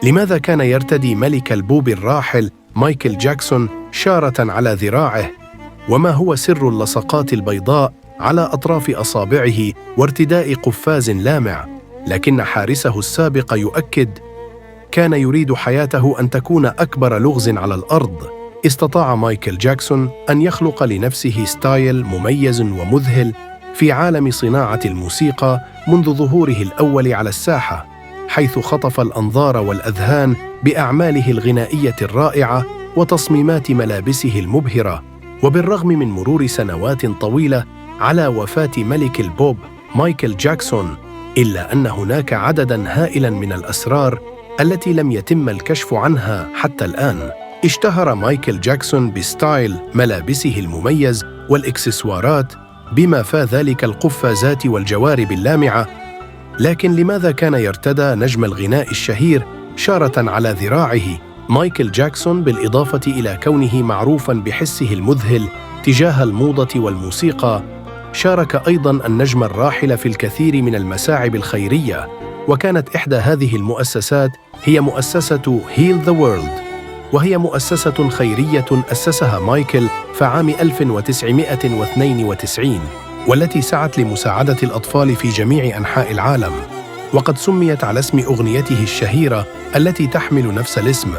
لماذا كان يرتدي ملك البوب الراحل مايكل جاكسون شارة على ذراعه؟ وما هو سر اللصقات البيضاء على أطراف أصابعه وارتداء قفاز لامع؟ لكن حارسه السابق يؤكد: كان يريد حياته أن تكون أكبر لغز على الأرض. استطاع مايكل جاكسون أن يخلق لنفسه ستايل مميز ومذهل في عالم صناعة الموسيقى منذ ظهوره الأول على الساحة، حيث خطف الأنظار والأذهان بأعماله الغنائية الرائعة وتصميمات ملابسه المبهرة. وبالرغم من مرور سنوات طويلة على وفاة ملك البوب مايكل جاكسون، إلا أن هناك عدداً هائلاً من الأسرار التي لم يتم الكشف عنها حتى الآن. اشتهر مايكل جاكسون بستايل ملابسه المميز والإكسسوارات، بما فى ذلك القفازات والجوارب اللامعة. لكن لماذا كان يرتدى نجم الغناء الشهير شارة على ذراعه؟ مايكل جاكسون، بالإضافة إلى كونه معروفاً بحسه المذهل تجاه الموضة والموسيقى، شارك أيضاً النجم الراحل في الكثير من المساعب الخيرية، وكانت إحدى هذه المؤسسات هي مؤسسة Heal the World، وهي مؤسسة خيرية أسسها مايكل في عام 1992، والتي سعت لمساعدة الأطفال في جميع أنحاء العالم، وقد سميت على اسم أغنيته الشهيرة التي تحمل نفس الاسم.